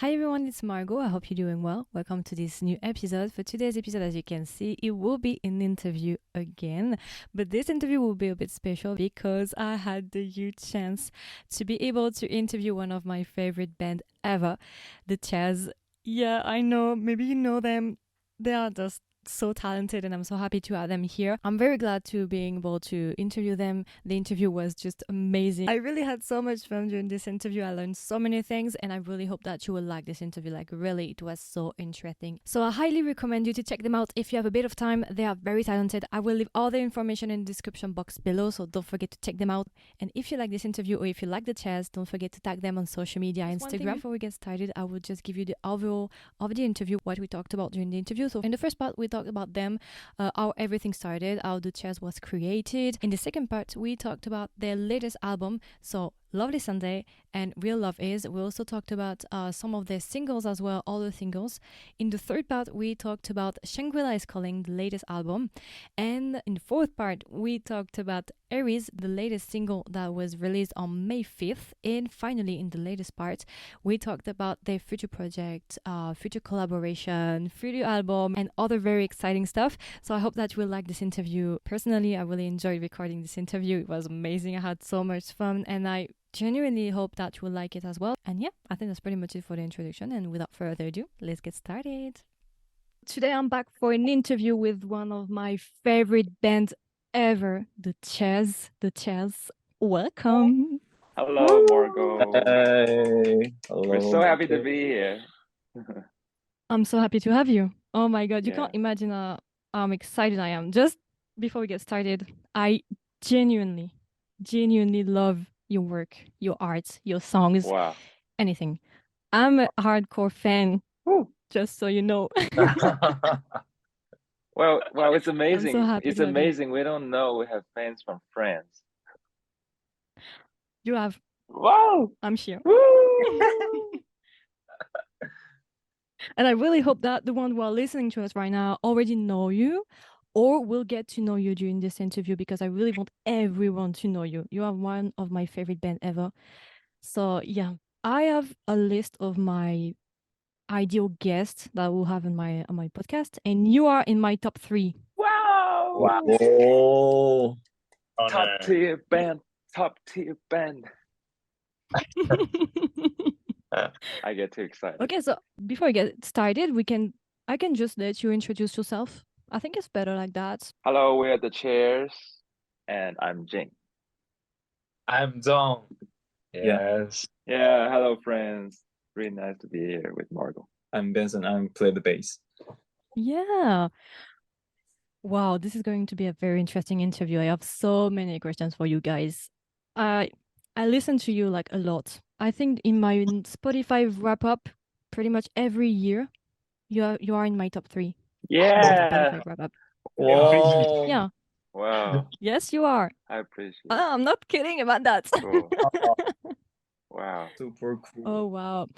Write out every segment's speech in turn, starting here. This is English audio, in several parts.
Hi everyone, it's Margo. I hope you're doing well. Welcome to this new episode. For today's episode, as you can see, it will be an interview again. But this interview will be a bit special because I had the huge chance to be able to interview one of my favorite band ever, the Chaz. Yeah, I know, maybe you know them. They are just so talented and I'm so happy to have them here. I'm very glad to being able to interview them. The interview was just amazing. I really had so much fun during this interview. I learned so many things and I really hope that you will like this interview. Like really, it was so interesting. So I highly recommend you to check them out if you have a bit of time. They are very talented. I will leave all the information in the description box below, so don't forget to check them out. And if you like this interview or if you like the Chaz, don't forget to tag them on social media, Instagram. Before we get started, I will just give you the overall of the interview, what we talked about during the interview. So in the first part, we talked about them, how everything started, how the Chaz was created. In the second part, we talked about their latest album, so Lovely Sunday and Real Love Is. We also talked about some of their singles as well, all the singles. In the third part, we talked about Shangri is Calling, the latest album. And in the fourth part, we talked about Aries, the latest single that was released on May 5th. And finally, in the latest part, we talked about their future project, future collaboration, future album, and other very exciting stuff. So I hope that you will like this interview. Personally, I really enjoyed recording this interview. It was amazing. I had so much fun and I genuinely hope that you will like it as well. And yeah, I think that's pretty much it for the introduction. And without further ado, let's get started. Today I'm back for an interview with one of my favorite bands ever, the Chaz. The Chaz. Welcome. Hello, Margo. Hey. Hello. We're so happy to be here. I'm so happy to have you. Oh my God, you Yeah. can't imagine how excited I am. Just before we get started, I genuinely love your work, your art, your songs, Wow. anything. I'm a hardcore fan, just so you know. Well, it's amazing. happy It's to have you. amazing. We don't know we have fans from France. You have, Wow. I'm sure. Woo! And I really hope that the one who are listening to us right now already know you or will get to know you during this interview, because I really want everyone to know you. You are one of my favorite band ever. So yeah, I have a list of my ideal guests that I will have on my podcast, and you are in my top 3. Wow. Oh. Top tier band. Top tier band. I get too excited. Okay, so before we get started, I can just let you introduce yourself. I think it's better like that. Hello, we're at the Chairs, and I'm Jing. I'm Zheng. Yes. Yeah, hello, friends. Really nice to be here with Margo. I'm Benson. I play the bass. Yeah. Wow, this is going to be a very interesting interview. I have so many questions for you guys. I listen to you like a lot. I think in my Spotify wrap up, pretty much every year, you are in my top 3. Yeah. Spotify wrap up. Whoa. Yeah. Wow. Yes, you are. I appreciate it. I'm not kidding about that. Cool. Wow. Super cool. Oh wow.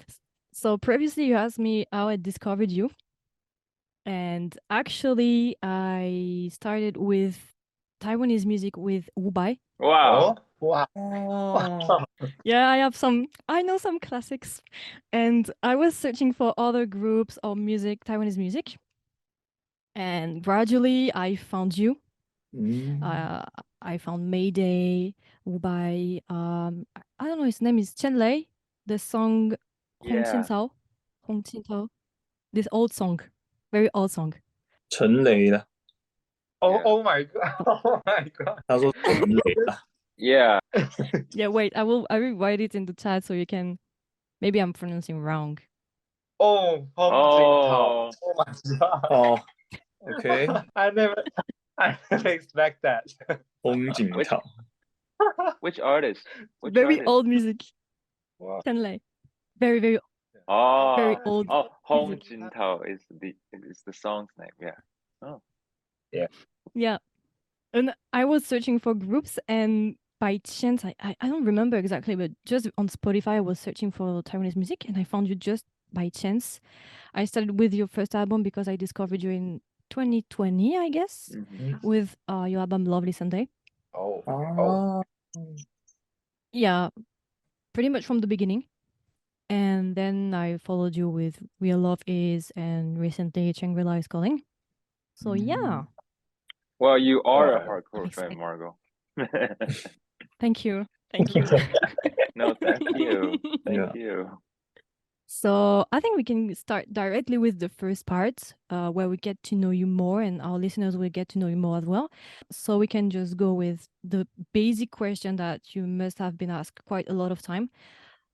So previously you asked me how I discovered you. And actually I started with Taiwanese music with Wubai. Wow. Wow. Yeah, I know some classics. And I was searching for other groups or music, Taiwanese music. And gradually I found you. I found Mayday, Wubai. I don't know, his name is Chen Lei. The song Hong Qin Cao. Hong Qin Cao. This old song. Very old song. 陈雷的， Oh my god! Oh my god! 他说陈雷的。 Yeah. Yeah, wait, I will write it in the chat so you can. Maybe I'm pronouncing wrong. Oh my god! Oh, okay. I never expect that. 红景涛。 Which artist? Which Very artist? old music. Wow. Chen Lei. Very, very old. Hong music. Jin Tao is the song's name. Yeah. Oh. Yeah. And I was searching for groups, and by chance, I don't remember exactly, but just on Spotify, I was searching for Taiwanese music, and I found you just by chance. I started with your first album because I discovered you in 2020, I guess, with your album Lovely Sunday. Oh. Yeah, pretty much from the beginning. And then I followed you with Real Love Is and recently Shangri is Calling. So yeah. Well, you are a hardcore fan, Exciting. Margo. Thank you. Thank you. No, thank you. Thank you. So I think we can start directly with the first part where we get to know you more and our listeners will get to know you more as well. So we can just go with the basic question that you must have been asked quite a lot of time.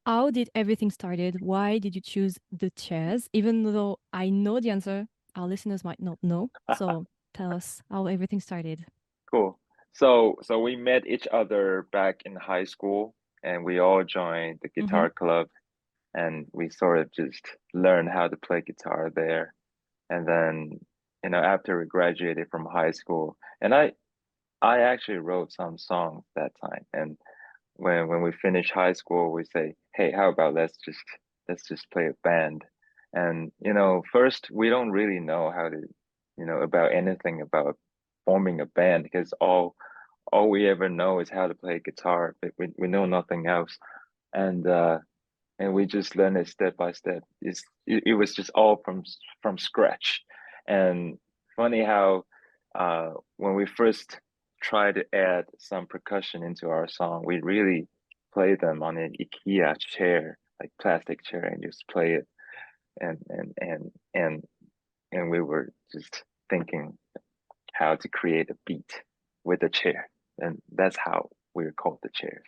How did everything started? Why did you choose the chairs? Even though I know the answer, our listeners might not know. So tell us how everything started. Cool. So we met each other back in high school and we all joined the guitar club and we sort of just learned how to play guitar there. And then, after we graduated from high school, and I actually wrote some songs that time. And when we finish high school, we say, hey, how about let's just play a band. And first we don't really know how to about anything about forming a band because all we ever know is how to play guitar, but we know nothing else. And we just learned it step by step. It was just all from scratch. And funny how when we first tried to add some percussion into our song, we really play them on an IKEA chair, like plastic chair, and just play it. And we were just thinking how to create a beat with the chair, and that's how we were called the Chairs.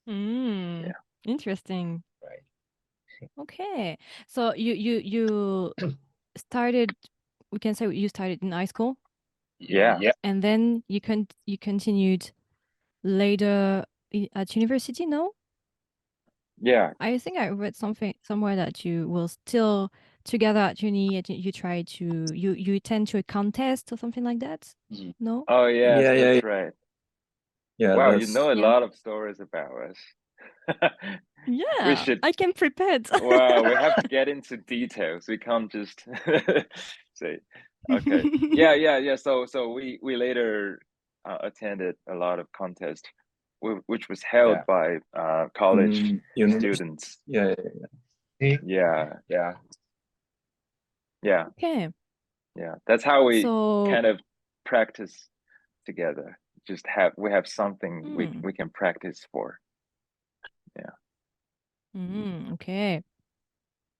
Yeah. Interesting. Right. Okay. So you started, we can say you started in high school? Yeah. And then you continued later at university, no? Yeah. I think I read somewhere that you will still together at uni, you try to you attend to a contest or something like that. No? Oh yes, that's right. Yeah. Wow, you know a lot of stories about us. Yeah, we should. I can prepare. Wow, we have to get into details. We can't just say. Okay. Yeah. So we later attended a lot of contests, which was held by college students. Yeah. Okay. Yeah, that's how we kind of practice together. Just we have something we can practice for. Yeah. Okay.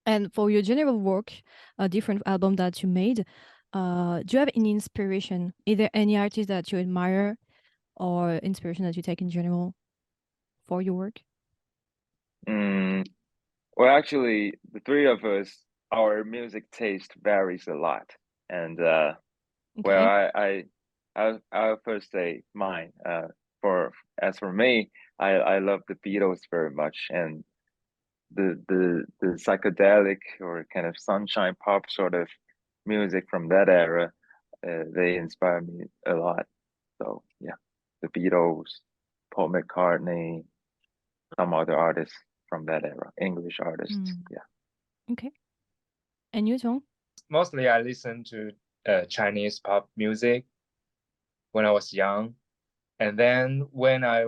And for your general work, a different album that you made, do you have any inspiration? Either any artist that you admire or inspiration that you take in general for your work? Well, actually, the three of us, our music taste varies a lot. And well, I'll first say mine. As for me, I love the Beatles very much, and the psychedelic or kind of sunshine pop sort of music from that era, they inspire me a lot. So yeah, the Beatles, Paul McCartney, some other artists from that era, English artists. Yeah. Okay. And you, Zhong? Mostly I listen to Chinese pop music when I was young. And then when I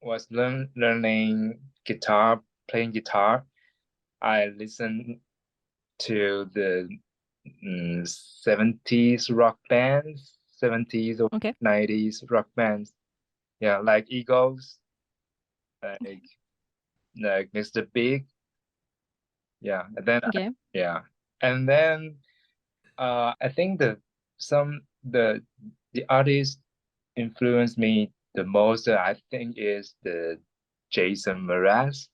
was learning guitar, playing guitar, I listened to the 70s rock bands, 70s or 90s rock bands. Yeah, like Eagles, like Mr. Big. Yeah, and then and then I think the artist influenced me the most. I think is the Jason Mraz.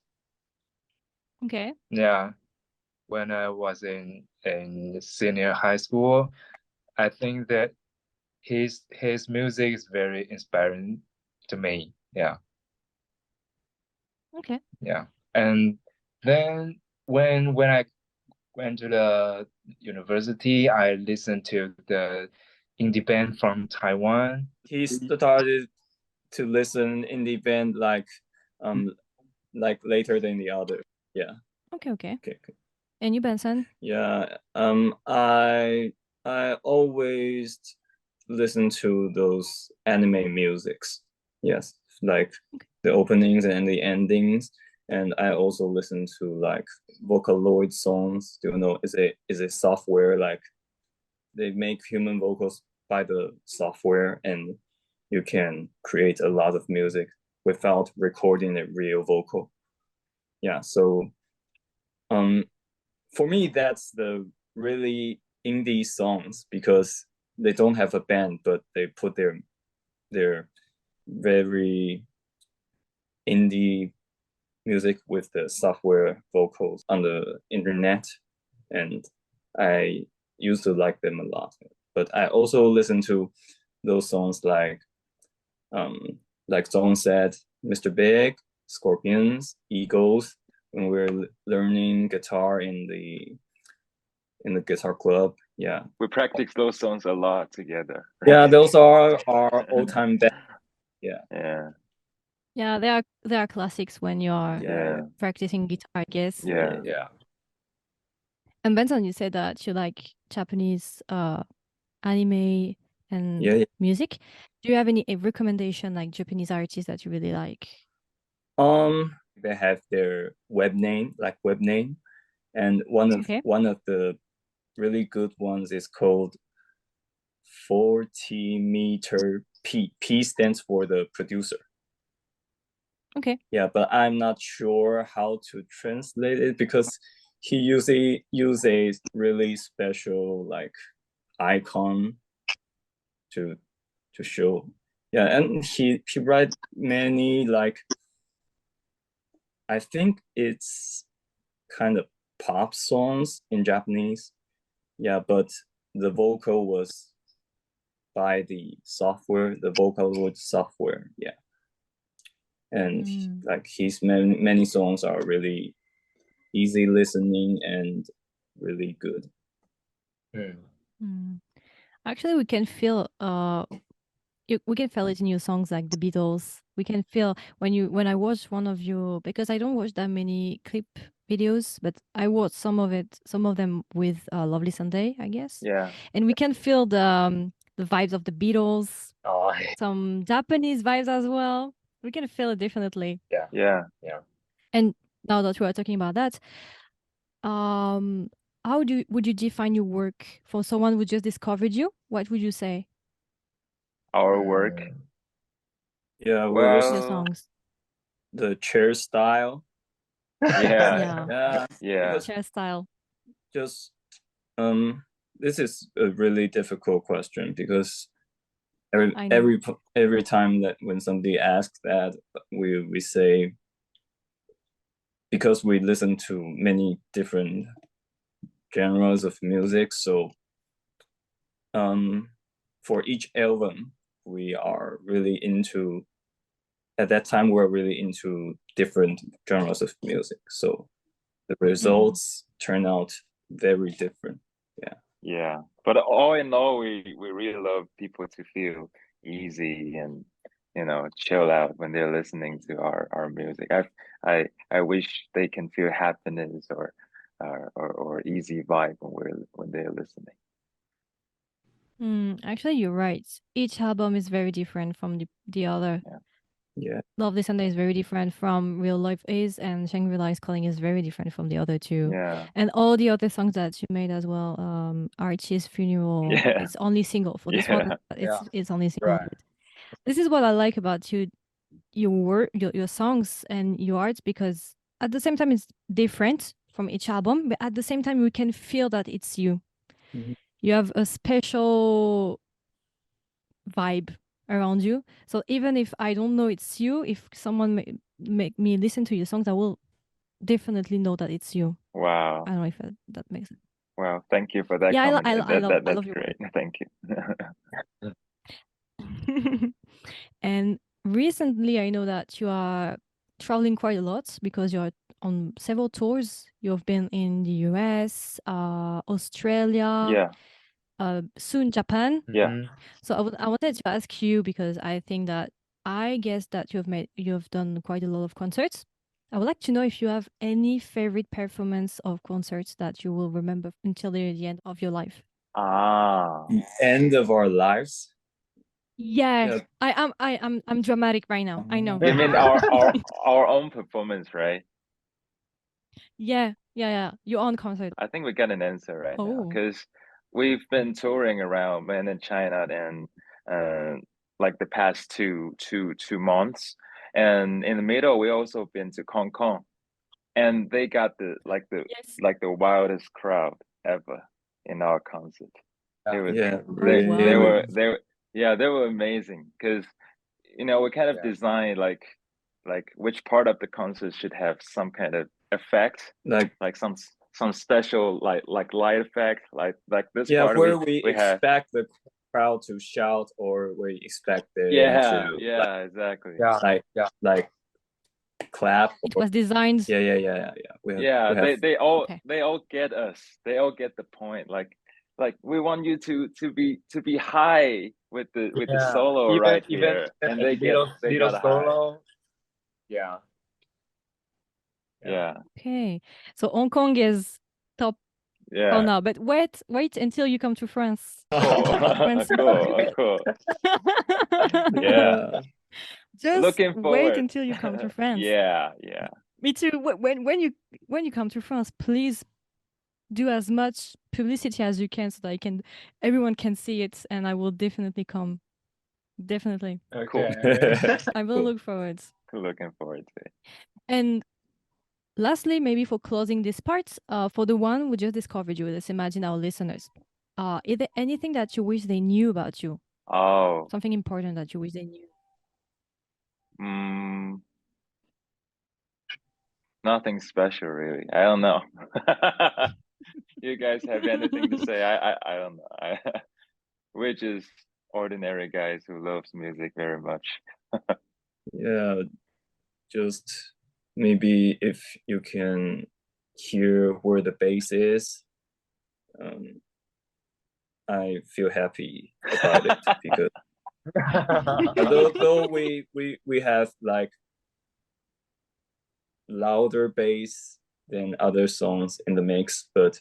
Okay. Yeah, when I was in senior high school, I think that his music is very inspiring to me. Yeah. Okay. Yeah, and then when I went to the university, I listened to the indie band from Taiwan. He started to listen indie band like later than the other. Yeah. Okay. And you, Benson? Yeah. I always listen to those anime musics. Yes, like the openings and the endings. And I also listen to like Vocaloid songs. Do you know, is a software, like they make human vocals by the software, and you can create a lot of music without recording a real vocal. Yeah, so for me, that's the really indie songs, because they don't have a band, but they put their very indie music with the software vocals on the internet, and I used to like them a lot. But I also listen to those songs like Zhong said, Mr. Big, Scorpions, Eagles, when we're learning guitar in the guitar club. Yeah, we practice those songs a lot together. Right? Yeah, those are our old-time band. Yeah, they are classics when you are practicing guitar, I guess. Yeah. And Benson, you said that you like Japanese anime and music. Do you have any recommendation, like Japanese artists that you really like? They have their web name, and one of the really good ones is called 40-meter P. P stands for the producer. Okay. Yeah, but I'm not sure how to translate it, because he usually use a really special like icon to show. Yeah, and he write many, like, I think it's kind of pop songs in Japanese. Yeah, but the vocal was by the software, the Vocaloid software. Yeah. And like his many songs are really easy listening and really good. Actually, we can feel we can feel it in your songs, like the Beatles. We can feel when I watch one of your, because I don't watch that many clip videos, but I watch some of them with Lovely Sunday, I guess. Yeah. And we can feel the vibes of the Beatles, some Japanese vibes as well. We can feel it definitely. Yeah. And now that we are talking about that, how would you define your work for someone who just discovered you? What would you say? Our work. Yeah, well, your songs. The chair style. Yeah. Chair style. Just this is a really difficult question, because every time that when somebody asks that, we say, because we listen to many different genres of music, so for each album we are really into, at that time we're really into different genres of music, so the results turn out very different. Yeah, but all in all, we really love people to feel easy and chill out when they're listening to our music. I wish they can feel happiness or easy vibe when they're listening. Actually, you're right. Each album is very different from the other. Yeah. Lovely Sunday is very different from Real Life Is, and Shangri is Calling is very different from the other two. Yeah. And all the other songs that you made as well, Archie's Funeral, it's only single. For this one, it's only single. Right. This is what I like about your work, your songs and your art, because at the same time it's different from each album, but at the same time we can feel that it's you. You have a special vibe around you. So even if I don't know it's you, if someone make me listen to your songs, I will definitely know that it's you. Wow. I don't know if that makes sense. Wow, thank you for that comment. I love great. Thank you. And recently I know that you are traveling quite a lot, because you're on several tours. You've been in the US, Australia, soon Japan. So I wanted to ask you, because I guess that you've done quite a lot of concerts. I would like to know if you have any favorite performance of concerts that you will remember until the end of your life. The end of our lives. Yeah. I'm dramatic right now. I know. You mean our own performance, right? Yeah. Your own concert. I think we got an answer right now Oh. because we've been touring around mainland China and like the past two months, and in the middle we also been to Hong Kong, and they got the Yes. wildest crowd ever in our concert. It was Yeah, Oh, they wow. were they were amazing because we kind of Yeah. designed like which part of the concert should have some kind of effect, like some special like light effect, like this yeah, part where we we have. expect the crowd to shout, or we expect them Yeah, to yeah, exactly. Yeah. like clap. It was designed. Yeah. Yeah, we have they all Okay. they all get us. They all get the point. Like we want you to be high with the Yeah. solo Even right even here, and a they little got a high. solo. Yeah. Yeah, Okay. So Hong Kong is top for yeah. now, but wait until you come to France. Cool, France is cool. Yeah, yeah. Just looking wait forward. until you come to France. Yeah. Me too. When you come to France, please do as much publicity as you can so that everyone can see it, and I will definitely come. Definitely. Cool. Okay. I will look forward. Looking forward to it. And lastly, maybe for closing this part, for the one who just discovered you, let's imagine our listeners. Is there anything that you wish they knew about you? Oh, Something important that you wish they knew? nothing special really. I don't know. You guys have anything to say? I don't know. We're just ordinary guys who loves music very much. Yeah, just maybe if you can hear where the bass is, I feel happy about it because though we have like louder bass than other songs in the mix, but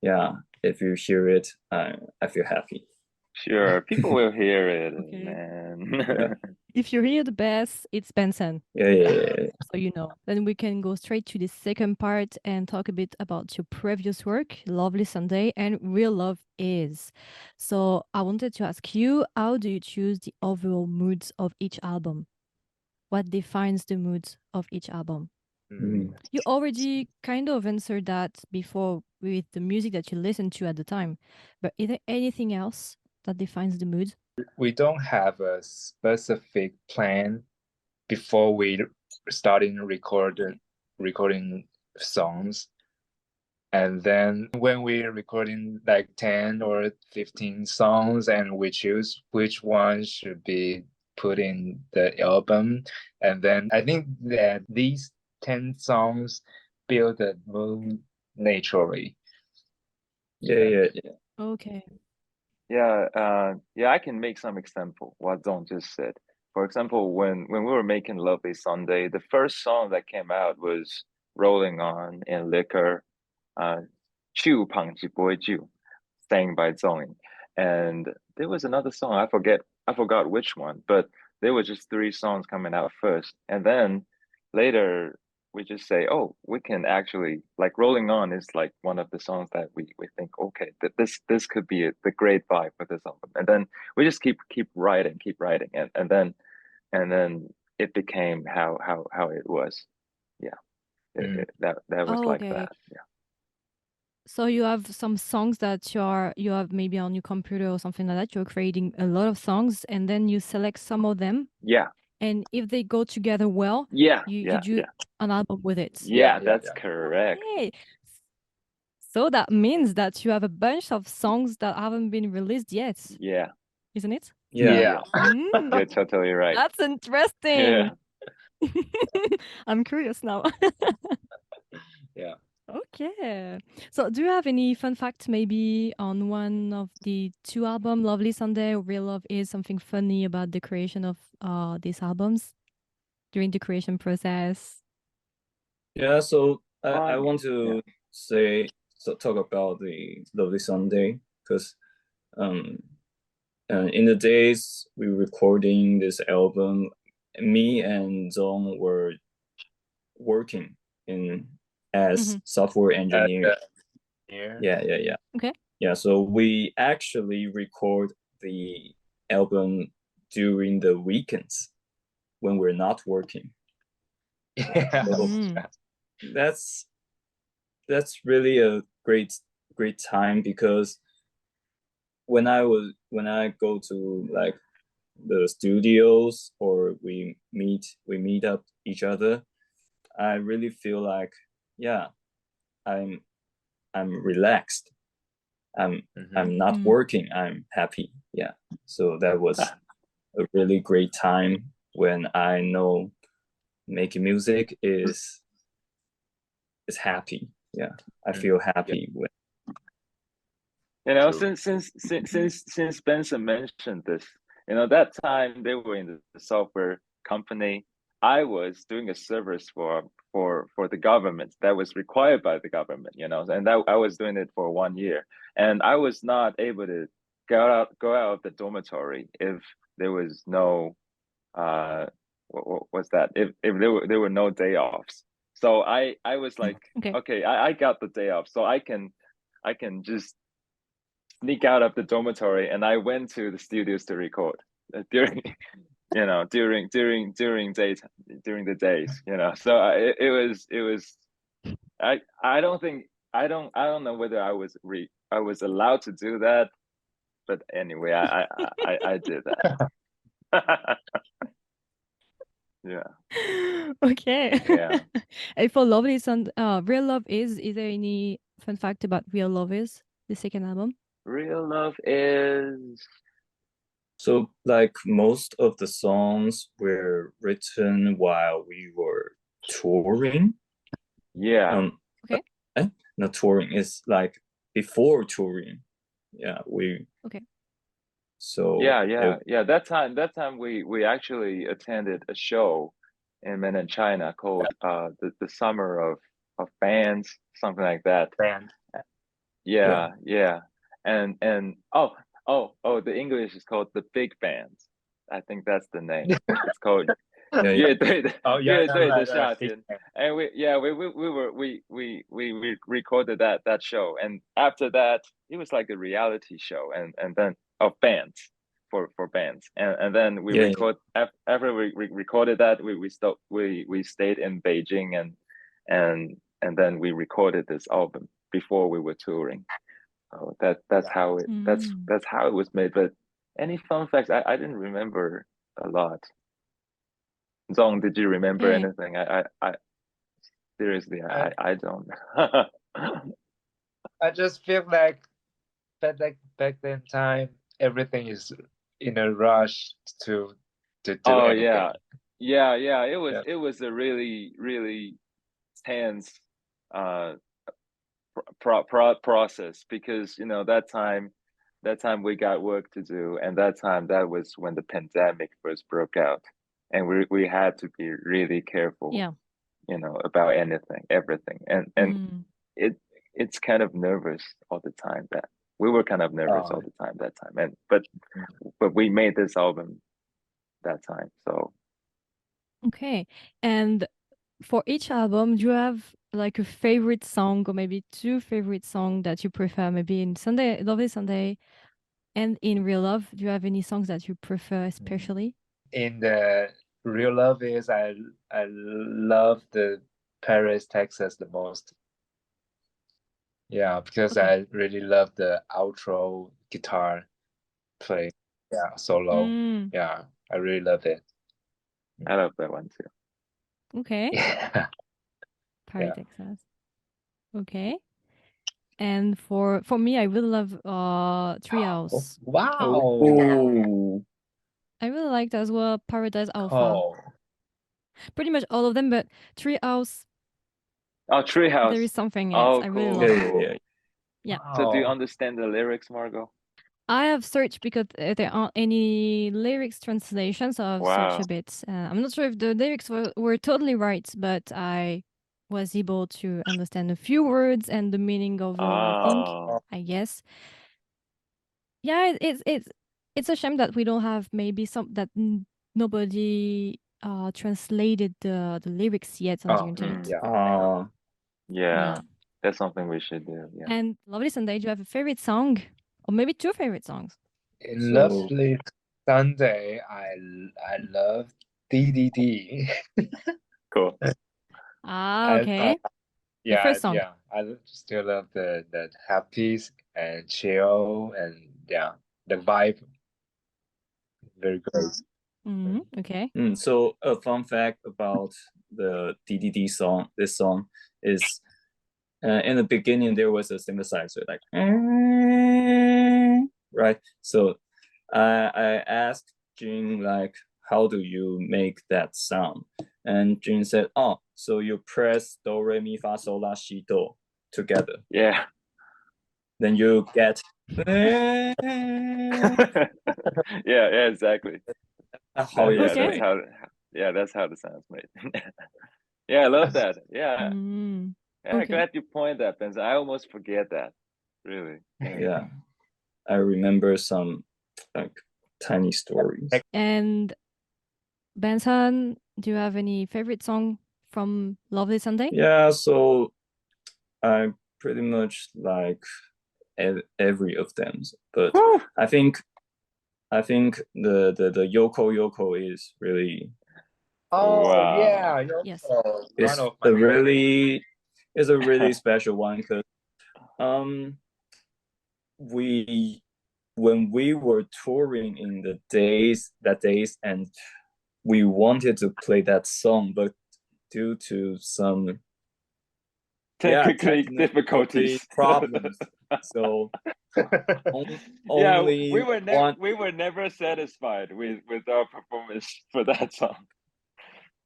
yeah, if you hear it, I feel happy. Sure, people will hear it, Okay. man. Yeah. If you hear the bass, it's Benson. Yeah. So you know. Then we can go straight to the second part and talk a bit about your previous work, Lovely Sunday and Real Love Is. So I wanted to ask you, how do you choose the overall moods of each album? What defines the moods of each album? You already kind of answered that before with the music that you listened to at the time, but is there anything else that defines the mood? We don't have a specific plan before we starting recording songs. And then when we're recording like 10 or 15 songs, and we choose which one should be put in the album. And then I think that these 10 songs build the mood naturally. Yeah. Okay. Yeah, I can make some example what Zong just said. For example, when we were making Lovely Sunday, the first song that came out was Rolling On in Liquor, 去旁吉不会救, sang by Zong. And there was another song, I forgot which one, but there were just 3 songs coming out first. And then later we just say, oh, we can actually, like Rolling On is like one of the songs that we think, okay, that this could be the great vibe for this album. And then we just keep writing, and then it became how it was. Yeah. That was like Okay. that. Yeah. So you have some songs that you have maybe on your computer or something like that. You're creating a lot of songs, and then you select some of them. Yeah. And if they go together well, you do an album with it. Yeah, that's correct. Okay. So that means that you have a bunch of songs that haven't been released yet. Yeah. Isn't it? Yeah. You're totally right. That's interesting. I'm curious now. Yeah. Okay. So do you have any fun facts maybe on one of the 2 albums, Lovely Sunday or Real Love Is, something funny about the creation of these albums during the creation process? Yeah, so I want to talk about the Lovely Sunday because in the days we were recording this album, me and Zong were working in as software engineer. Yeah. Okay. Yeah, so we actually record the album during the weekends when we're not working. Yeah. That's really a great time, because when I go to like the studios or we meet up each other, I really feel like, yeah, I'm relaxed. I'm not working. I'm happy. Yeah. So that was a really great time when I know making music is happy. Yeah. I feel happy when. Since Benson mentioned this, that time they were in the software company. I was doing a service for the government that was required by the government, and I was doing it for 1 year, and I was not able to go out of the dormitory if there was no what was that, if there were no day offs. So I was like, okay, I got the day off, so I can just sneak out of the dormitory, and I went to the studios to record during during the days, so it was I don't know whether I was allowed to do that, but anyway, I did that. Yeah. Okay. Yeah. And for Love is Real Love is there any fun fact about Real Love is the second album? Real Love is, so like most of the songs were written while we were touring. Yeah. Okay. Not touring, it's like before touring. Yeah, okay. So yeah. That time we actually attended a show in mainland China called the Summer of Bands, something like that. Band. Yeah. And the English is called the Big Band. I think that's the name. It's called 乐队的夏天. And we recorded that show, and after that it was like a reality show, and then of bands for bands, and then we after we recorded that, we stayed in Beijing, and then we recorded this album before we were touring. So that's how it was made. But any fun facts? I didn't remember a lot. Zhong, did you remember anything? I seriously, I don't. I just feel like back then time, everything is in a rush to do anything. Yeah. It was a really tense process, because that time we got work to do, and that was when the pandemic first broke out, and we had to be really careful, about everything, and it's kind of nervous all the time. That we were kind of nervous all the time that time, and but we made this album that time. So okay. And for each album, do you have like a favorite song, or maybe two favorite songs that you prefer? Maybe in Lovely Sunday and in Real Love, do you have any songs that you prefer especially? In the Real Love is I love the Paris, Texas the most. Yeah, because I really love the outro guitar play. Yeah, solo. Yeah, I really love it. I love that one too. Okay. Yeah. Paris, Texas. Okay. And for me, I really love Treehouse. Wow. Oh. I really liked as well Paradise Alpha. Oh. Pretty much all of them, but Treehouse. Oh, Treehouse. There is something else. I really love it. Yeah. So do you understand the lyrics, Margo? I have searched because there aren't any lyrics translations, so I've searched a bit. I'm not sure if the lyrics were totally right, but I was able to understand a few words and the meaning of I guess. Yeah, it's a shame that we don't have maybe nobody translated the lyrics yet on the internet. Yeah. Yeah, that's something we should do. Yeah. And Lovely Sunday, do you have a favorite song? Or maybe two favorite songs? In Lovely Sunday, I love DDD. Cool. Okay. Yeah, the first song. yeah. I still love the happy and chill and the vibe. Very great. Okay. So a fun fact about the DDD song, this song is in the beginning there was a synthesizer like right. So I asked Jin like, how do you make that sound? And Jin said, oh, so you press do re mi fa sol la si do together. Yeah. Then you get yeah, exactly. how that's how the sound's made. Yeah, I love that. Yeah. Okay. Glad you pointed that, Benson. I almost forget that. Really. Yeah. I remember some like tiny stories. And Benson, do you have any favorite song from Lovely Sunday? Yeah, so I pretty much like every of them, but I think the Yoko Yoko is really yeah, Yoko. Yes. It's a really special one because when we were touring in the days and we wanted to play that song, but due to some technical difficulties problems, so only we were never satisfied with our performance for that song.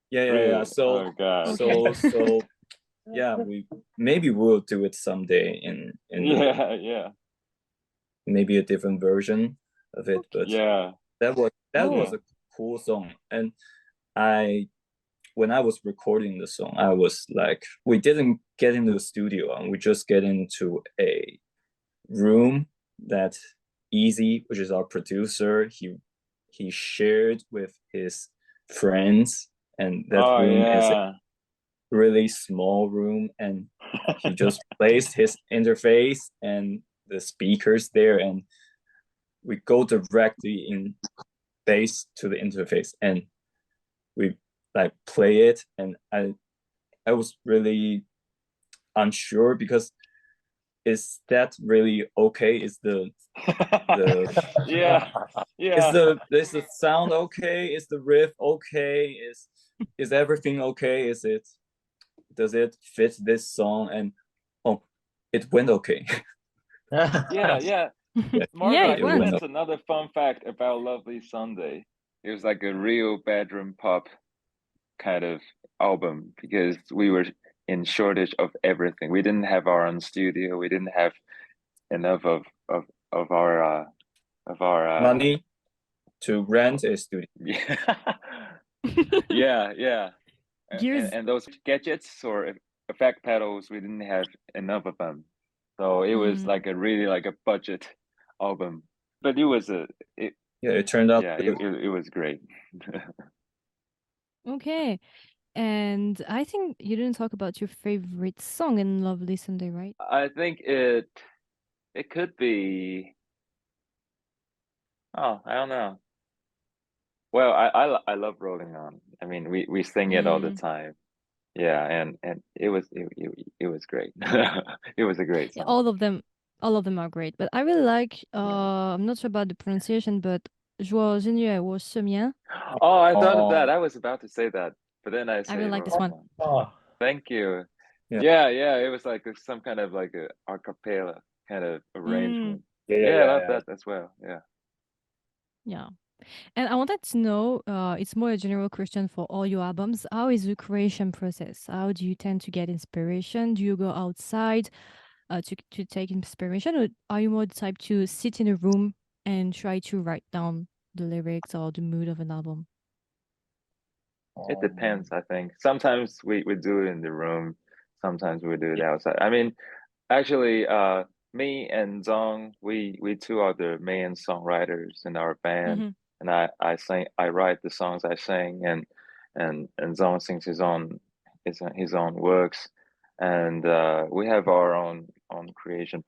Yeah. So oh God. So yeah, maybe we'll do it someday in maybe a different version of it, but that was a cool song. And when I was recording the song, I was like, we didn't get into the studio and we just get into a room that Easy, which is our producer, he shared with his friends, and that room is a really small room, and he just placed his interface and the speakers there, and we go directly in bass to the interface and we like play it. And I was really unsure because is that really okay? Is the is the sound okay? Is the riff okay? Is everything okay? Does it fit this song? And it went okay. Yeah. Margo, that's another fun fact about Lovely Sunday. It was like a real bedroom pop kind of album because we were in shortage of everything. We didn't have our own studio. We didn't have enough of our money to rent a studio. Yeah. And those gadgets or effect pedals, we didn't have enough of them. So it was like a really like a budget album, but it was it turned out. Yeah, it was great. Okay. And I think you didn't talk about your favorite song in Lovely Sunday, right? I think it could be. Oh, I don't know. Well, I love Rolling On. I mean, we sing it all the time. Yeah, and it was great. It was a great song. Yeah, all of them are great. But I really like. I'm not sure about the pronunciation, but Aujourd'hui, aussi. Oh, I thought of that. I was about to say that, but then I really like this one. Oh, thank you. Yeah. It was like some kind of like a a cappella kind of arrangement. I love that as well. Yeah. And I wanted to know, it's more a general question for all your albums. How is the creation process? How do you tend to get inspiration? Do you go outside to take inspiration, or are you more the type to sit in a room and try to write down the lyrics or the mood of an album? It depends, I think. Sometimes we do it in the room. Sometimes we do it outside. I mean, actually, me and Zheng, we two are the main songwriters in our band, and I write the songs I sing, and Zheng sings his own works. and we have our own creation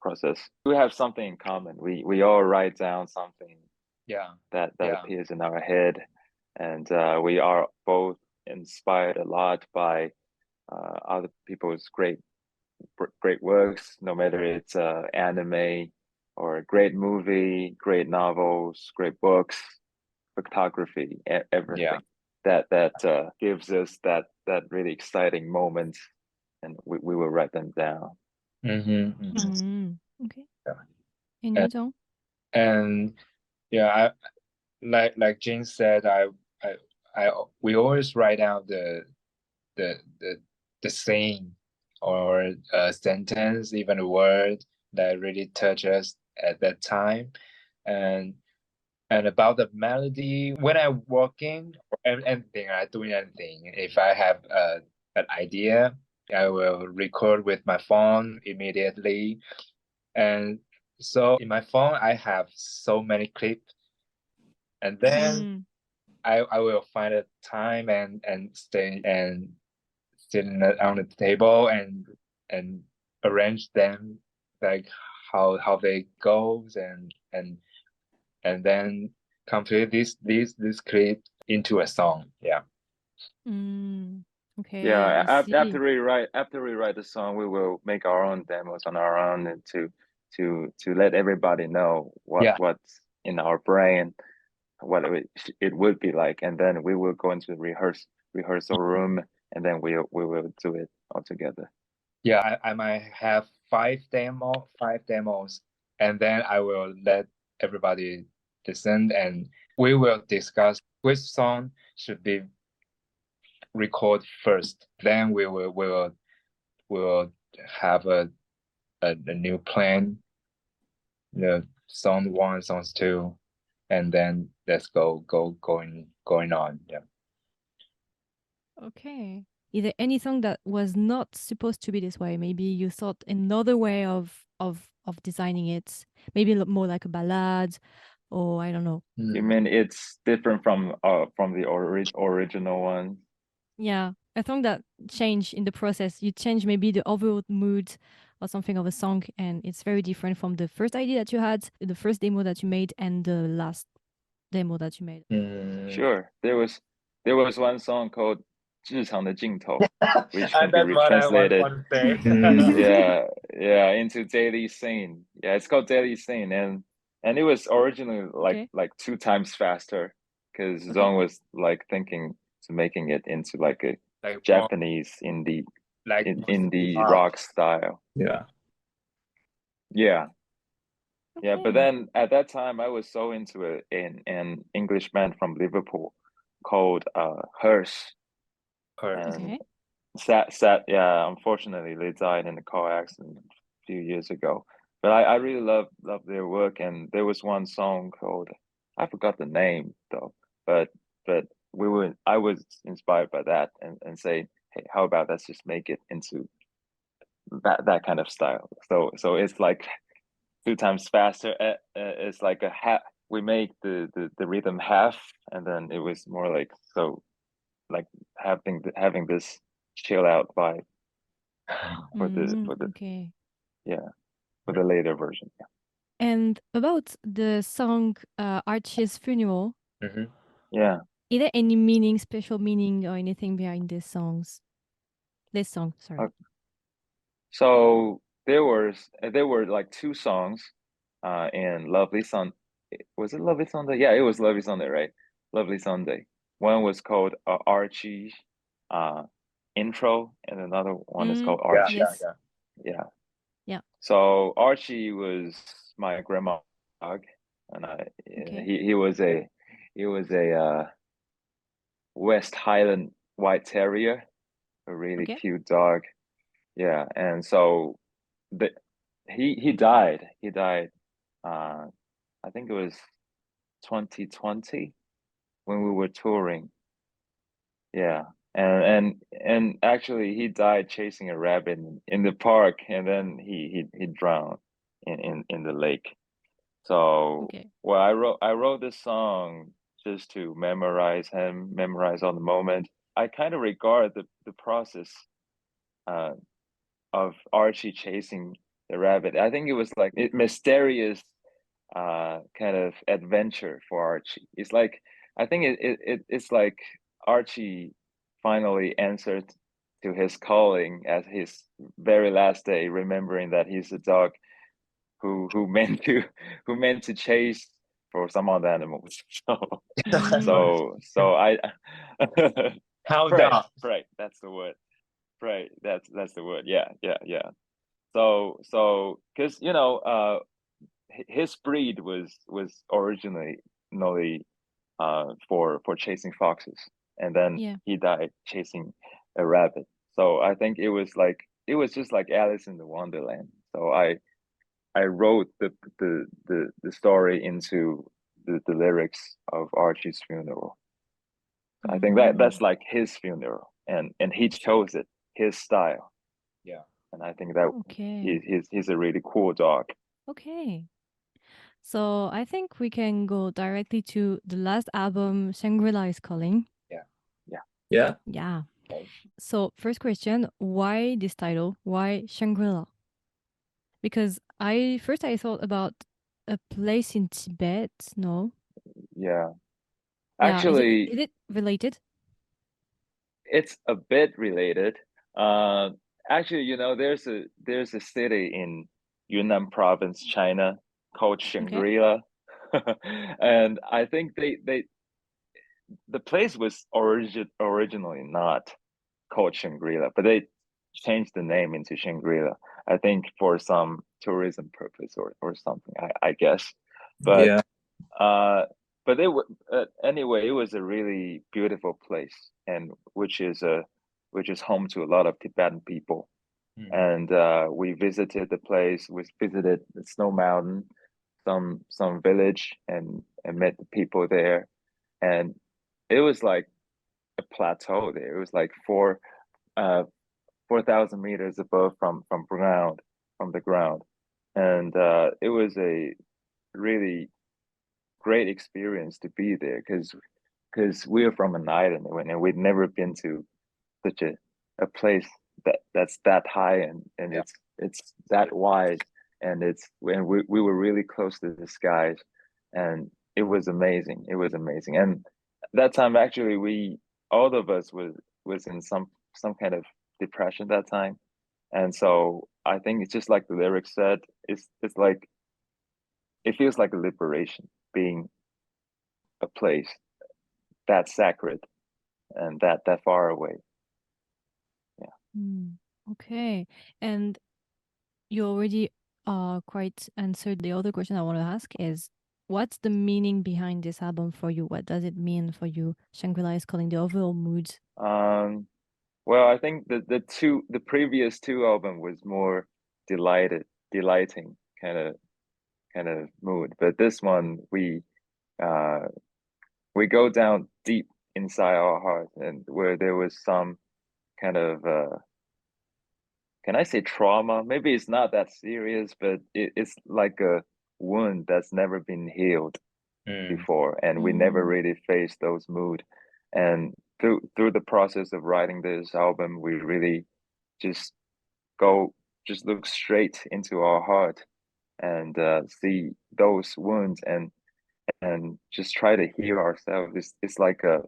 process. We have something in common. We all write down something that appears in our head, and we are both inspired a lot by other people's great works, no matter it's anime or a great movie, great novels, great books, photography, everything. That gives us that really exciting moment, and we will write them down. Okay. And you, Zheng? And yeah, like Jin said, we always write down the scene or a sentence, even a word that really touches us at that time, and about the melody. When I'm working or anything, I doing anything, if I have an idea, I will record with my phone immediately. And so in my phone, I have so many clips, and then I will find a time and stay and sit on the table and arrange them like how they goes and then complete this clip into a song. Okay. Yeah, after we write the song, we will make our own demos on our own, and to let everybody know what's in our brain, what it would be like, and then we will go into the rehearsal room, and then we will do it all together. I might have five demos, and then I will let everybody listen, and we will discuss which song should be record first. Then we will have a new plan, song 1, song 2, and then let's going on. Okay. Is there any song that was not supposed to be this way? Maybe you thought another way of designing it, maybe more like a ballad, or I don't know. You mean it's different from the original one? Yeah, a song that changed in the process. You change maybe the overall mood or something of a song, and it's very different from the first idea that you had, the first demo that you made, and the last demo that you made. Sure, there was one song called 日常的镜头, which can be translated into daily scene. Yeah, it's called daily scene, and it was originally like 2 times faster, because Zhong was like thinking to making it into like a Japanese indie rock style. But then at that time I was so into an English band from Liverpool called Hearse. And sad, unfortunately they died in a car accident a few years ago. But I really love their work, and there was one song called, I forgot the name though, but I was inspired by that and say, hey, how about let's just make it into that kind of style. So it's like 2 times faster. It's like a half. We make the rhythm half, and then it was more like having this chill out vibe for the later version. And about the song Archie's Funeral, is there any special meaning or anything behind this song? Sorry. So there were like 2 songs in Lovely Sun. Was it Lovely Sunday? Yeah, it was Lovely Sunday, right? Lovely Sunday. One was called Archie intro, and another one is called Archie. Yeah. So Archie was my grandma's dog, and he was a West Highland White Terrier, a really cute dog. Yeah, and so he died. I think it was 2020 when we were touring. Yeah. And actually he died chasing a rabbit in the park, and then he drowned in the lake. So I wrote this song just to memorize all the moment. I kind of regard the process of Archie chasing the rabbit. I think it was like a mysterious kind of adventure for Archie. It's like I think it's like Archie finally answered to his calling at his very last day, remembering that he's a dog who meant to chase for some other animals. So I How right, down? right, that's the word. Right, that's the word. Yeah. So because his breed was originally for chasing foxes, and then he died chasing a rabbit. So I think it was just like Alice in the Wonderland. So I wrote the story into the lyrics of Archie's funeral. I think that's like his funeral, and he chose it, his style. Yeah. And I think that he's a really cool dog. Okay. So I think we can go directly to the last album, Shangri-La is Calling. Yeah. So first question, why this title? Why Shangri-La? Because I thought about a place in Tibet. No. Yeah. Actually, is it related? It's a bit related. Actually, there's a city in Yunnan province, China, called Shangri-La. And I think the place was originally not called Shangri-La, but they changed the name into Shangri-La, I think for some tourism purpose or something, I guess. But but anyway, it was a really beautiful place, and which is home to a lot of Tibetan people. And we visited the place. We visited the Snow Mountain, some village, and met the people there. And it was like a plateau there. It was like 4,000 meters above from the ground, and it was a really great experience to be there because we're from an island and we'd never been to such a place that's that high and it's that wide, and we were really close to the skies, and it was amazing. And that time actually all of us was in some kind of depression that time, and so I think it's just like the lyrics said, it's like it feels like a liberation being a place that's sacred and that far away. Okay. And you already quite answered the other question I want to ask is, what's the meaning behind this album for you? What does it mean for you? Shangri-La is Calling, the overall mood. Well, I think the previous two album was more delighting kind of mood, but this one we go down deep inside our heart, and where there was some kind of can I say trauma? Maybe it's not that serious, but it's like a wound that's never been healed before, and we never really faced those mood. And through the process of writing this album, we really just look straight into our heart and see those wounds and just try to heal ourselves. It's like a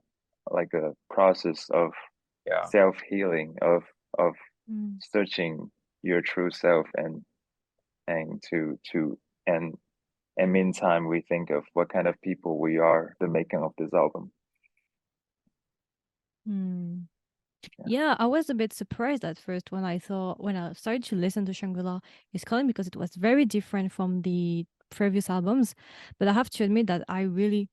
process of self-healing, of searching your true self, and meantime we think of what kind of people we are, the making of this album. Yeah, I was a bit surprised at first when I started to listen to Shangri-La is Calling, because it was very different from the previous albums. But I have to admit that I really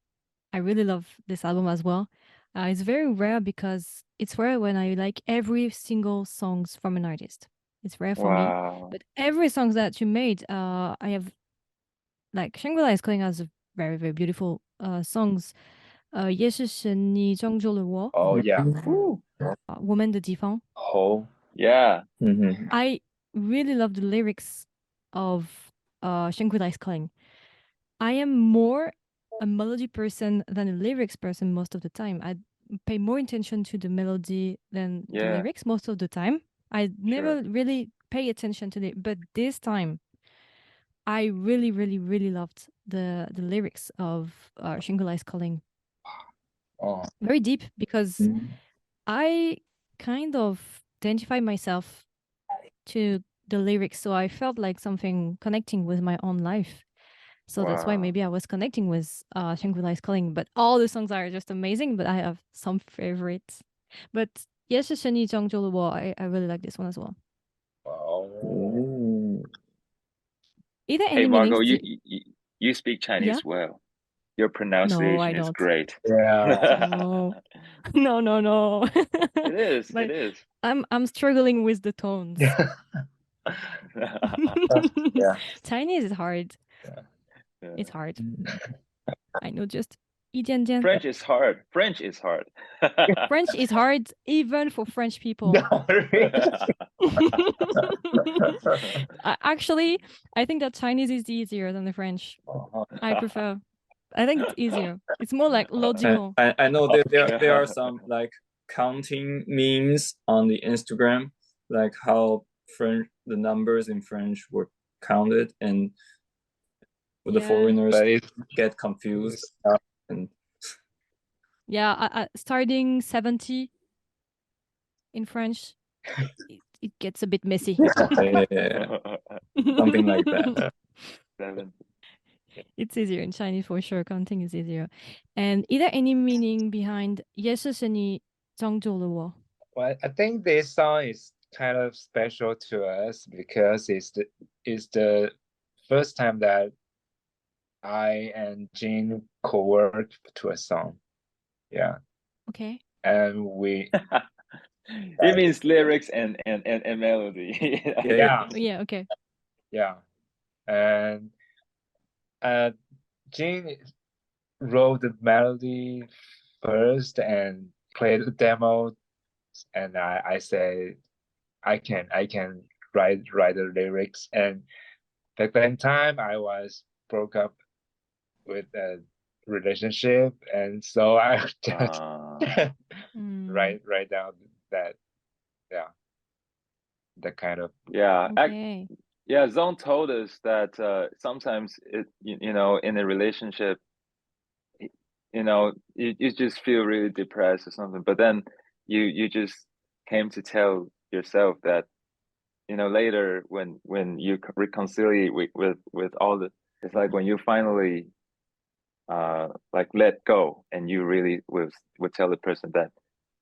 love this album as well. It's very rare, because it's rare when I like every single songs from an artist. It's rare for me. But every song that you made, I have, like, Shangri-La is Calling has a very, very beautiful songs. 也是神你终究了我. Oh yeah. 我们的地方. Oh yeah. I really love the lyrics of Shangri-La is Calling. I am more a melody person than a lyrics person most of the time. I pay more attention to the melody than the lyrics most of the time. I never really pay attention to it, but this time I really, really, really loved the lyrics of Shangri Calling. Oh. Very deep, because I kind of identify myself to the lyrics, so I felt like something connecting with my own life. So that's why maybe I was connecting with Shangri Calling. But all the songs are just amazing, but I have some favorites. But Yes, I really like this one as well. Wow. Either Hey, any Margo, meanings. you speak Chinese Yeah? well. Your pronunciation is don't. great. Yeah. No. It is. But It is. I'm struggling with the tones. Yeah. Chinese is hard. Yeah. It's hard. I know, just 一点点. French is hard. French is hard. French is hard even for French people. No, really? Actually, I think that Chinese is easier than the French. I prefer. I think it's easier. It's more like logical. I know that there are some like counting memes on the Instagram, like how French the numbers in French were counted, and the foreigners get confused. And yeah, starting 70 in French, it gets a bit messy. something like that. 7. It's easier in Chinese for sure. Counting is easier. And either any meaning behind 也是你拯救了我. Well, I think this song is kind of special to us because it's the first time that I and Jin co-work to a song. Yeah. Okay. And we It means lyrics and melody. Yeah. Yeah, okay. Yeah. And Jin wrote the melody first and played the demo, and I said I can write the lyrics. And back then time I was broke up with a relationship, and so I just write down that the kind of Okay. Zhong told us that sometimes it in a relationship, you just feel really depressed or something, but then you just came to tell yourself that later when you reconcile with all the, it's like when you finally like let go, and you really would tell the person that,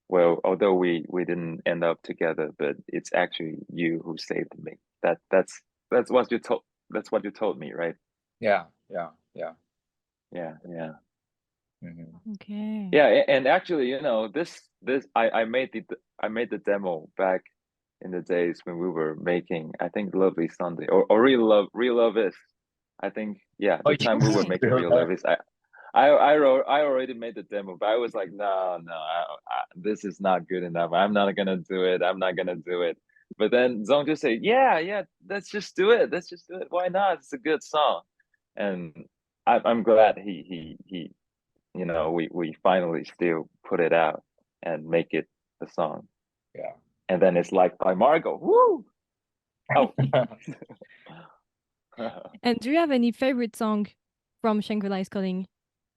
well, although we didn't end up together, but it's actually you who saved me. That's what you told me, right? Yeah. Mm-hmm. Okay. Yeah, and actually, this I made the demo back in the days when we were making, I think, Lovely Sunday or Real Love Is. I think, yeah, the time we were making Real Love Is. I already made the demo, but I was like, no, this is not good enough. I'm not gonna do it. But then Zong just said, yeah, let's just do it. Why not? It's a good song, and I'm glad he we finally still put it out and make it a song. Yeah. And then it's like by Margo. Woo! Oh. And do you have any favorite song from Shangri Calling?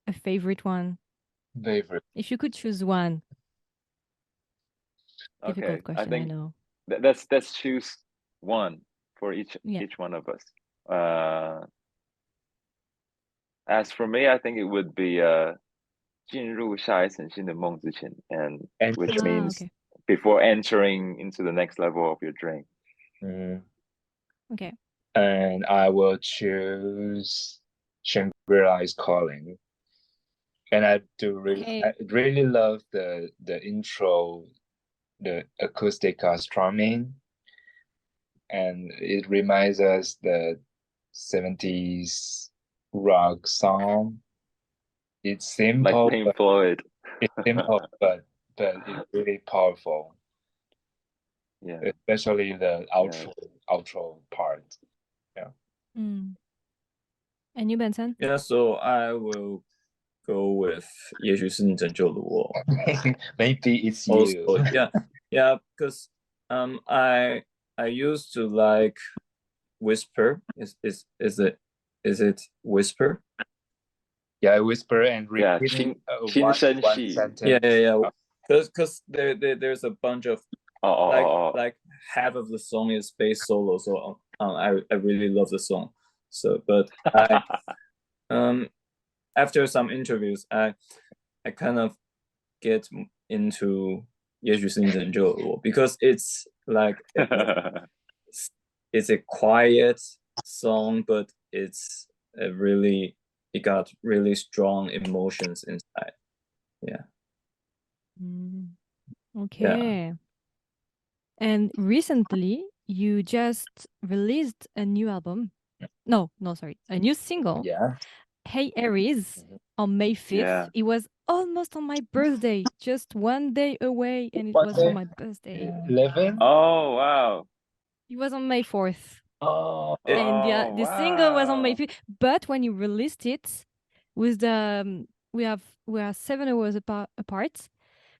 A favorite one? Favorite. If you could choose one. Difficult Okay, question, I think know. let's choose one for each one of us. As for me, I think it would be 进入下一层新的梦之前, and which means before entering into the next level of your dream. Okay. And I will choose Shangri Calling. And I really love the intro, the acoustic strumming, and it reminds us the 70s rock song. It's simple, like Pink Floyd. It's simple, but it's really powerful. Yeah, especially the outro part. Yeah. And you, Benson? Yeah, so I will go with 也许是你拯救了我. Maybe it's also, you. yeah, because I used to like whisper. Is it whisper? Yeah, whisper and Yeah, repeating 轻声 one细. sentence. Yeah. Because there's a bunch of like half of the song is bass solo, so I really love the song. So, but I after some interviews, I kind of get into 也许是你拯救了我 because it's like it's a quiet song, but it got really strong emotions inside. Yeah. Okay. And recently, you just released a new album. No, sorry, a new single. Yeah. Hey Aries on May 5th. Yeah. It was almost on my birthday, just one day away, and it was for my birthday. 11? Oh, wow. It was on May 4th. Oh. And yeah, the single was on May 5th. But when you released it, with the we are 7 hours apart.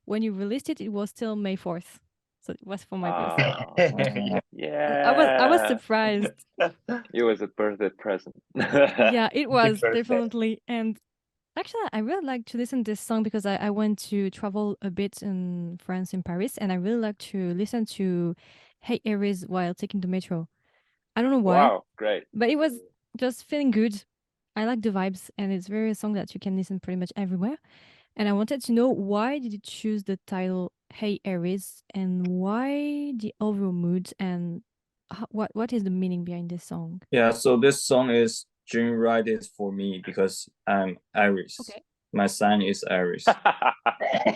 When you released it, it was still May 4th. So it was for my birthday. Yeah. I was surprised. It was a birthday present. Yeah, it was birthday. definitely. And actually, I really like to listen to this song because I went to travel a bit in France, in Paris, and I really like to listen to Hey Aries while taking the metro. I don't know why. Wow, great. But it was just feeling good. I like the vibes, and it's very a song that you can listen pretty much everywhere. And I wanted to know, why did you choose the title Hey Aries, and why the overall mood, and what is the meaning behind this song? Yeah, so this song is Jin write it for me because I'm Aries. Okay. My sign is Aries.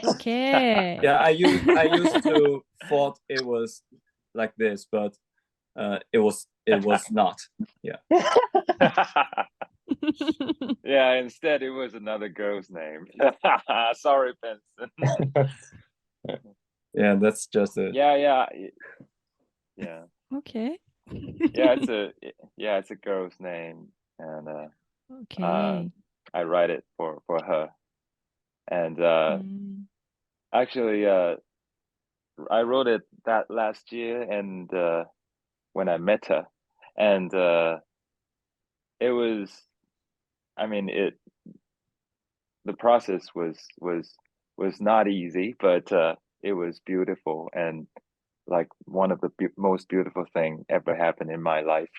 Okay. Yeah, I used to thought it was like this, but it was not. Yeah. Yeah, instead it was another girl's name. Sorry, Benson. Yeah, that's just it. Yeah. Okay. Yeah, it's a girl's name, and Okay. I write it for her, and actually I wrote it that last year, and when I met her, and it was, I mean, the process was not easy, but it was beautiful, and like one of the most beautiful thing ever happened in my life.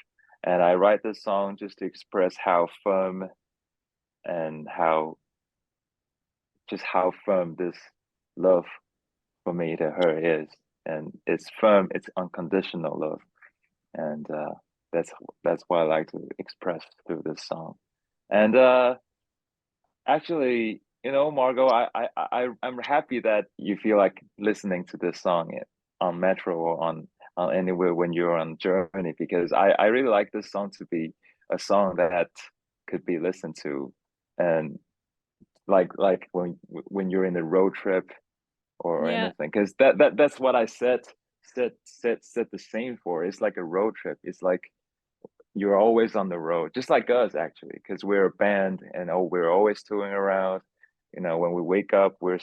And I write this song just to express how firm and how firm this love for me to her is. And it's firm, it's unconditional love. And that's what I like to express through this song. And actually, Margo, I'm happy that you feel like listening to this song on metro or on anywhere when you're on journey, because I really like this song to be a song that could be listened to, and like when you're in a road trip or anything, because that's what I set the same for. It's like a road trip. It's like you're always on the road, just like us, actually, because we're a band, and we're always touring around. When we wake up, we're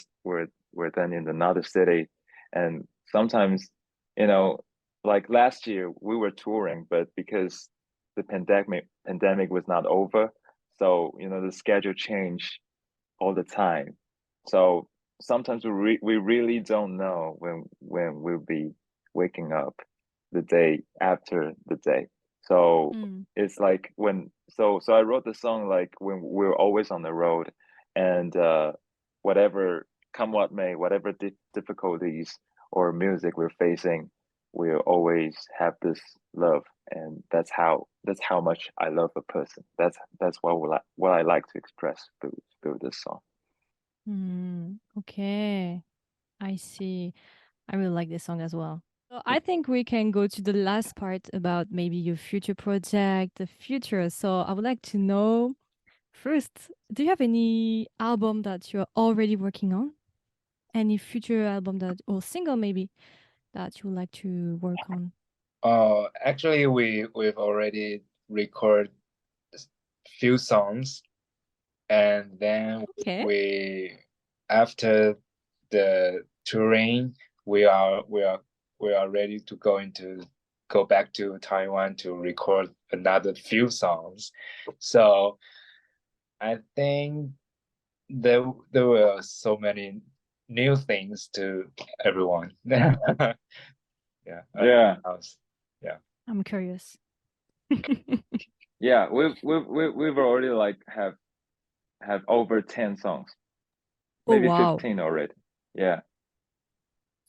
then in another city, and sometimes, like last year we were touring, but because the pandemic was not over, so the schedule changed all the time. So sometimes we really don't know when we'll be waking up the day after the day. So it's like so I wrote the song like when we're always on the road, and whatever come what may, whatever difficulties or music we're facing, we'll always have this love, and that's how much I love a person. That's what I like to express through this song. Okay, I see. I really like this song as well. So I think we can go to the last part about maybe your future project, the future. So I would like to know first, do you have any album that you're already working on? Any future album or single maybe that you would like to work on? Actually, we've already recorded few songs, and then we after the touring we are we are ready to go back to Taiwan to record another few songs. So I think there were so many new things to everyone. Yeah. Yeah. Yeah. I'm curious. Yeah, we've already like have over 10 songs. Oh, Maybe wow. 15 already. Yeah.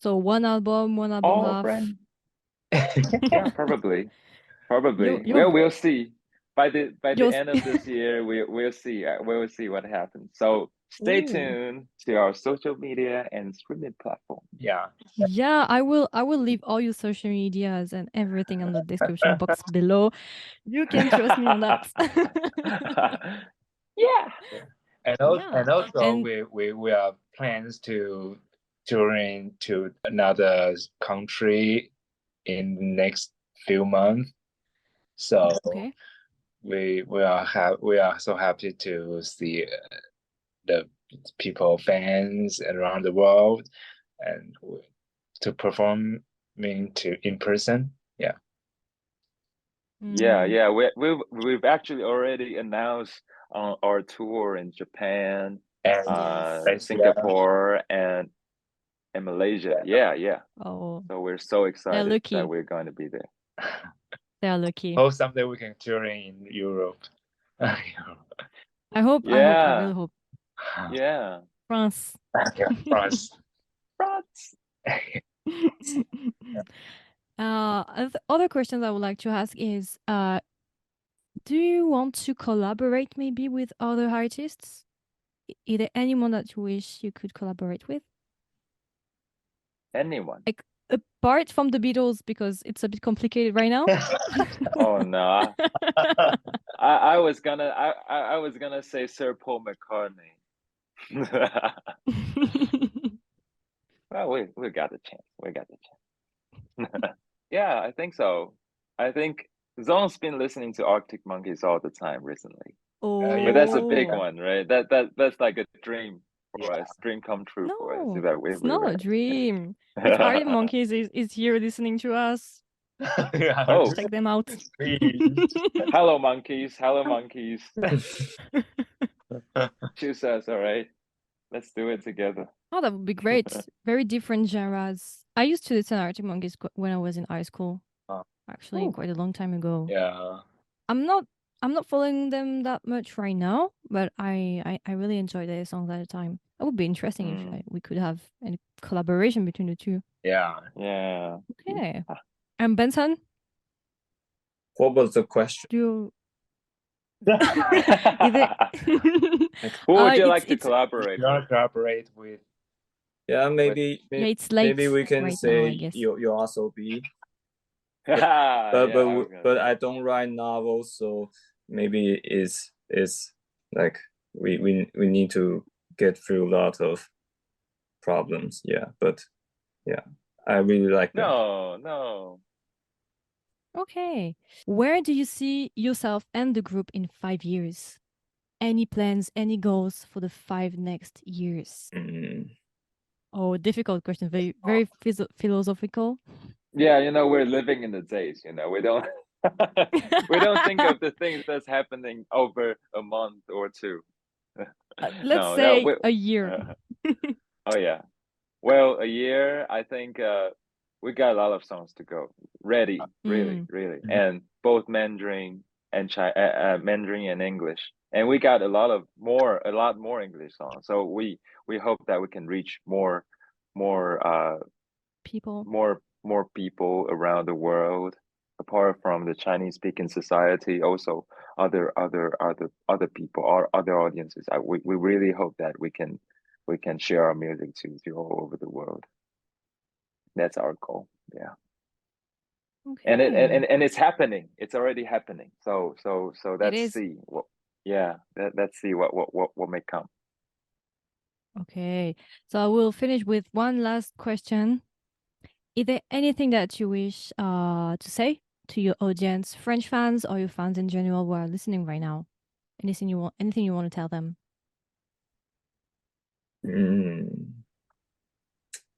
So one album All half. brand. Yeah, probably. Probably. You- Well, we'll see. By the You're- end of this year, we'll see. We'll see what happens. So stay Ooh. tuned to our social media and streaming platform. Yeah. Yeah, I will leave all your social medias and everything on the description box below. You can trust me on that. Yeah. And Yeah. also And- we have plans to touring to another country in the next few months. So Okay. we are so happy to see the people, fans around the world, and to perform in person. Yeah. Yeah, Mm. yeah. We've actually already announced our tour in Japan, And Yes. Singapore, and Malaysia. Yeah, yeah. Oh, So we're so excited lucky. that we're going to be there. they are lucky. hope someday we can tour in Europe. I hope. I Yeah. really hope. Yeah. France. Yeah, France. France. Other questions I would like to ask is, do you want to collaborate maybe with other artists? Is there anyone that you wish you could collaborate with? Anyone. Like, apart from the Beatles, because it's a bit complicated right now. Oh no. I was gonna say Sir Paul McCartney. Well, we got the chance. We got the chance. Yeah, I think so. I think Zong's been listening to Arctic Monkeys all the time recently. Oh, But that's a big one, right? That's like a dream for us, dream come true for us. No, That it's not a dream. If Arctic Monkeys is here listening to us, Yeah. Oh. check them out. Hello monkeys, hello monkeys. Choose us, all right? Let's do it together. Oh, that would be great. Very different genres. I used to listen to Arctic Monkeys when I was in high school. Actually, Oh. quite a long time ago. Yeah. I'm not following them that much right now, but I really enjoy their songs at the time. It would be interesting if we could have a collaboration between the two. Yeah. Yeah. Okay. And Benson, What was the question? do Who would you like to it's collaborate You want with? to collaborate with? Yeah, maybe yeah, it's late. maybe we can right say now, I guess. you also be. Yeah, But I don't write novels, so maybe it's like we need to get through a lot of problems. Yeah, but yeah, I really like them. No. Okay. Where do you see yourself and the group in 5 years? Any plans, any goals for the 5 next years? Oh, difficult question. Very philosophical. Yeah, we're living in the days, we don't we don't think of the things that's happening over a month or two. Let's say a year. Oh yeah. Well, a year, I think we got a lot of songs to go. Ready, really. And both Mandarin and Mandarin and English. And we got a lot more English songs. So we hope that we can reach more people. More people around the world, apart from the Chinese speaking society, also other people or other audiences. We really hope that we can share our music to all over the world. That's our goal. Yeah. Okay. And it's happening. It's already happening. So let's see what. Yeah, let's see what may come. Okay, so I will finish with one last question. Is there anything that you wish to say to your audience, French fans or your fans in general who are listening right now? Anything you want to tell them?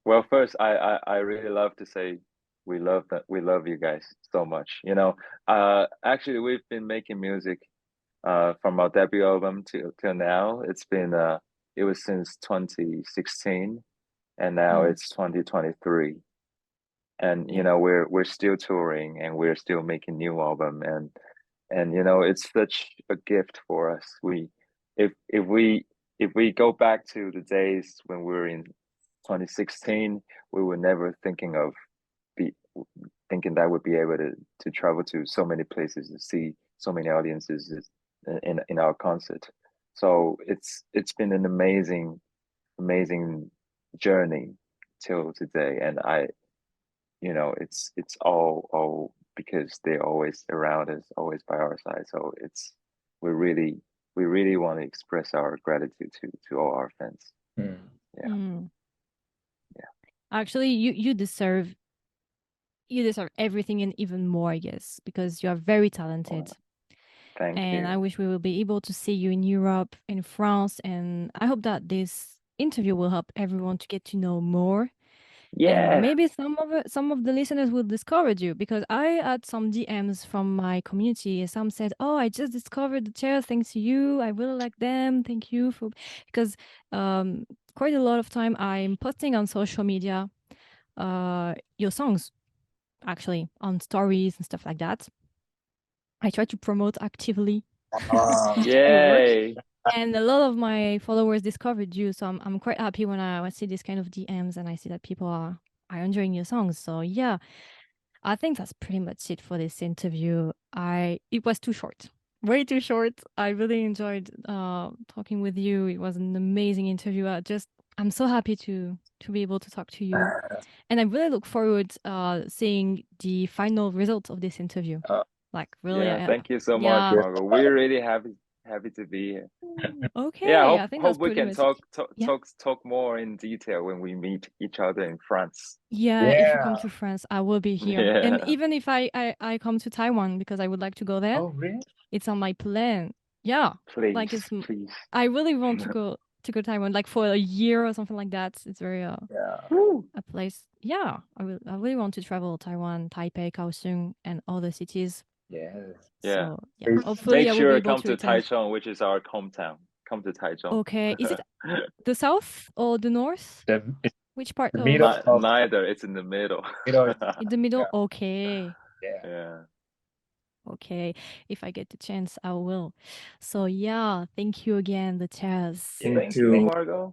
Well, first, I really love to say we love that. We love you guys so much. You know, actually, we've been making music from our debut album till now. It was since 2016, and now it's 2023. And you know, we're still touring and we're still making new album, and you know, it's such a gift for us. If we go back to the days when we were in 2016, we were never thinking that we'd be able to travel to so many places to see so many audiences in our concert. So it's been an amazing journey till today, and you know, it's all because they're always around us, always by our side. So we really want to express our gratitude to all our fans. Actually, you deserve everything and even more, I guess, because you are very talented. Thank you. And I wish we will be able to see you in Europe, in France, and I hope that this interview will help everyone to get to know more. Yeah. And maybe some of the listeners will discover you, because I had some DMs from my community, and some said, "Oh, I just discovered the chair thanks to you. I really like them. Thank you for," because quite a lot of time I'm posting on social media your songs, actually, on stories and stuff like that. I try to promote actively. Yay! And a lot of my followers discovered you, so I'm quite happy when I see this kind of DMs and I see that people are enjoying your songs. So yeah, I think that's pretty much it for this interview. It was too short, way too short. I really enjoyed talking with you. It was an amazing interview. I'm so happy to be able to talk to you, and I really look forward seeing the final results of this interview. Like really, yeah, thank you so much, Margo. We're really happy to be here. Okay. Yeah, I think hope we pretty can much talk more in detail when we meet each other in France. Yeah, if you come to France, I will be here. Yeah. And even if I come to Taiwan, because I would like to go there. Oh, really? It's on my plan. Yeah. Please, like please. I really want to go to Taiwan, like for a year or something like that. It's very a place. Yeah. I really want to travel Taiwan, Taipei, Kaohsiung, and other cities. Yes. So yeah, hopefully Make I will sure be to able come to to Taichung, which is our hometown. Come to Taichung. Okay. Is it the south or the north? Which part? The middle. Neither. It's in the middle. In the middle? Yeah. Okay. Yeah. Okay. If I get the chance, I will. So yeah, thank you again, the chairs. Thank you, Margo.